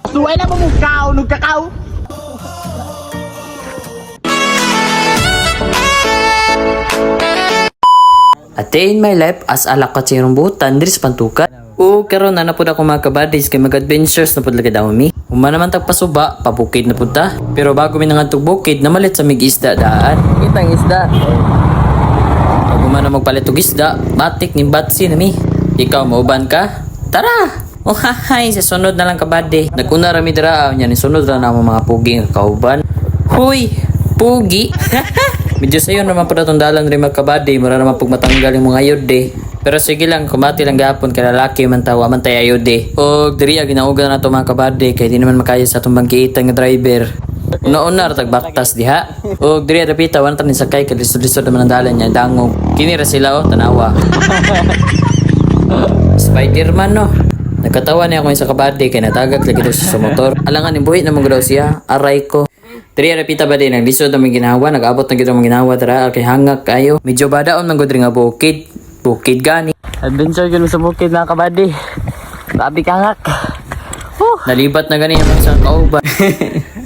Suway na mo mukaw, nagkakaw. A day in my life as alak si rambutan diri sa pantukan. O karon na pud ako mga kabadis kay mag-adventures na pud lagi daw mi. Uma naman tagpasuba, pabukid na pud ta. Pero bago mi nangadtog bukid, namalit sa mig isda daan. Kitang isda. Pag uma na magpalit og isda, matik ni batsi na mi. Ikaw mauban ka? Tara! Oh hahay, sa sunod na lang kabady. Naguna ra mi dira nya ni sunod ra na mo mga pugi nga kauban. Huy, pugi. Medyo sayo naman po na itong dalan rin magkabady. Mura naman pag matanggal yung mga ayode. Pero sige lang, kumati lang gapon kay lalaki man tawa man tayo ayode. O diri ginauga na ito mga kabady. Kaya di naman makaya sa itong bangkiitan nga driver. Una-una tagbaktas diha. O diri rapita, wala tanin sakay. Kaya lisod-lisod naman ang dalan niya. Dangog. Kinira sila tanawa. Spider-Man no. Nagkatawa niya ako sa kabady. Kaya natagak lagi daw siya sa motor. Alangan yung buhit na mga daw siya. Aray ko. Diri rapita ba din naglisod na may ginawa, nag-abot na gid ang ginawa dara kay hangak kayo. Medyo badaon man gud nga bukid. Bukid gani. Adventure gyud sa bukid na kabady. Grabe hangak. Nalibat na gani ang isang kauban.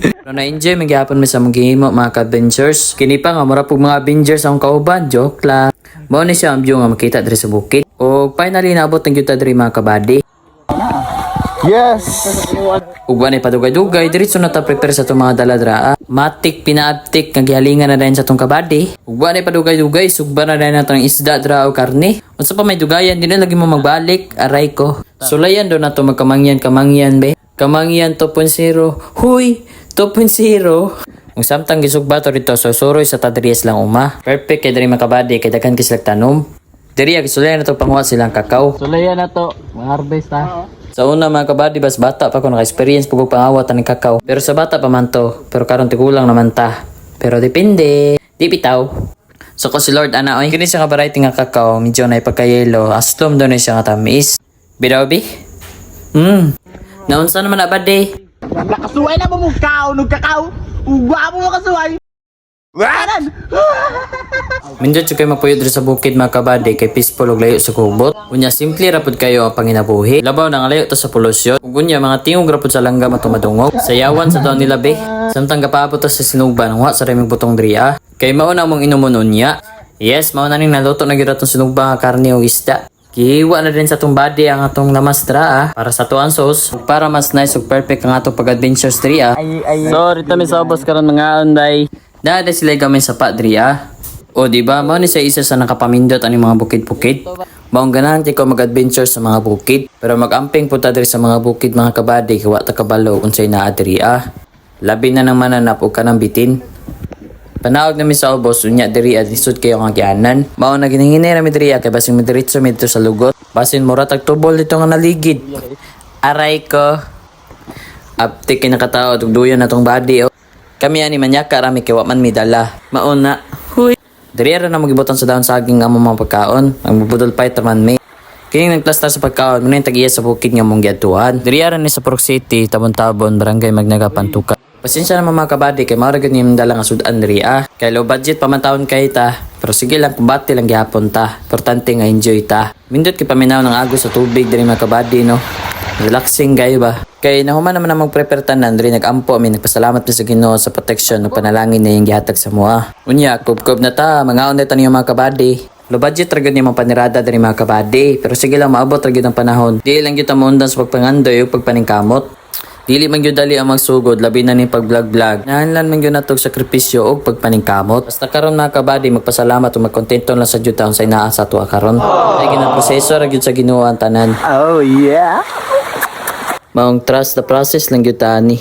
Pero na-enjoy magyapon mi sa maghimo mga ka-adventures. Kini pa nga mura pug mga Avengers ang kauban, joke lang. Mao ni siya ang view nga makita diri sa bukid. O finally naabot na gyud ta diri mga kabady. Yes! Ug wanay padugay-dugay diretso na ta prepare sa itong mga daladra. Matik pinaabtik nga gihalingan na dayon sa itong kabady. Ug wanay padugay-dugay sugba na dayon natong isda dra o karne. Unsa pa may dugayan di na lagi mo magbalik, aray ko. Sulayan do na to magkamangyan be. Kamangyan 2.0. Huy, 2.0. Kung samtang gisugba to dito so suroy sa tadriyas lang uma. Perfect kay diri makabady kay daghan kislag tanom. Diri gisulayan na to panguha silang kakao. Sulayan na to, harvest ha. Sa una mga kabady, bas bata pa ko naka-experience pag pangawat ng kakao. Pero sa bata pa man to. Pero karon tigulang naman ta. Pero depende. Di bitaw. So ko si Lord ana oy. Kini siya ka variety nga kakao, medyo na ipagka-yellow. Astom do na siya nga tamis. Birabi? Naunsa naman na bade? Nakasuway na mo mukaw, nagkakaw. Ugwa mo kasuway. Waran! Mindot siya kayo magpuyod rin sa bukid mga kabady kay peaceful og layo sa kubot. Unya simple rapod kayo ang panginabuhi. Labaw na nga layo to sa polusyon. Ug unya mga tingog rapod sa langga matumadungog. Sayawan sa taon nila be. Samtang kapaabot to sa sinugban wa sa reming butong dria. Kay mao na mong inumon unya. Yes, mao na ning naluto na gyud atong sinugba nga karne o isda. Gihiwa na din sa itong body ang atong lamas dra para sa tuan sauce. Para mas nice ug perfect ang atong pag-adventures dria. So, rito mi sa ubos karon mga onday. Dada sila gamay sa padria. O di ba mao ni sa isa sa nakapamindot ani mga bukid-bukid. Maong ganahan ko mag-adventure sa mga bukid. Pero mag-amping punta diri sa mga bukid mga kabady kay wa ta kabalo unsay naa diriya. Labi na nang mananap og kanang bitin. Panaog na mi sa ubos unya diri at lisod kayo nga gianan. Mao na ginhinay ra mi diri kay basin mi diretso mi dito sa lugot. Basin mura tag tubol dito nga naligid. Aray ko. Aptik kay nakatao og duyon natong body. Kami ani manyaka rami kay wa man mi dala. Mauna. Huy. Diri ra na magibutan sa daon saging nga mga pagkaon. Ang bubudol fight man mi. Kini nagplasta sa pagkaon, muna yung tag-iya sa bukid nga mong giadtuan. Diri ra ni sa Purok City, Tabon-Tabon, Barangay Magnaga, Pantukan. Pasensya naman mga kabady kay mao ra gid yung dala nga sudan diri Kay low budget pa man taon kay ta. Pero sige lang kumbati lang gyapon ta. Importante nga enjoy ta. Mindot kay paminaw ng agos sa tubig diri mga kabady no. Relaxing kayo ba? Kay nahuman naman na mag-prepare tanan diri nag-ampo mi nagpasalamat mi sa Ginoo sa protection ug panalangin na yung gihatag sa mua. Unya kubkob na ta, mangaon na ta niyo mga kabady. Low budget ra gid ni mga panirada diri mga kabady. Pero sige lang maabot ra gid ang panahon. Di lang gyud ta moundan sa pagpangandoy ug pagpaningkamot. Dili man gyud dali ang magsugod labi na ni pag-vlog-vlog. Nahanlan man gyud natog sakripisyo og pagpaningkamot. Basta karon mga kabady magpasalamat ug magkontento lang sa jud taon sa inaa sa tuwa karon. Ay ginaproseso ra gyud sa Ginoo ang tanan. Oh yeah. Maong trust the process lang gyud tani.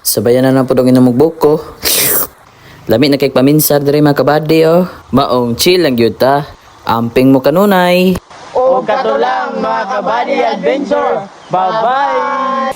Sabayan na pud og inamog buko. Lami na kay paminsar diri mga kabady oh. Maong chill lang gyud ta. Amping mo kanunay. O kato lang mga kabady adventure. Bye-bye!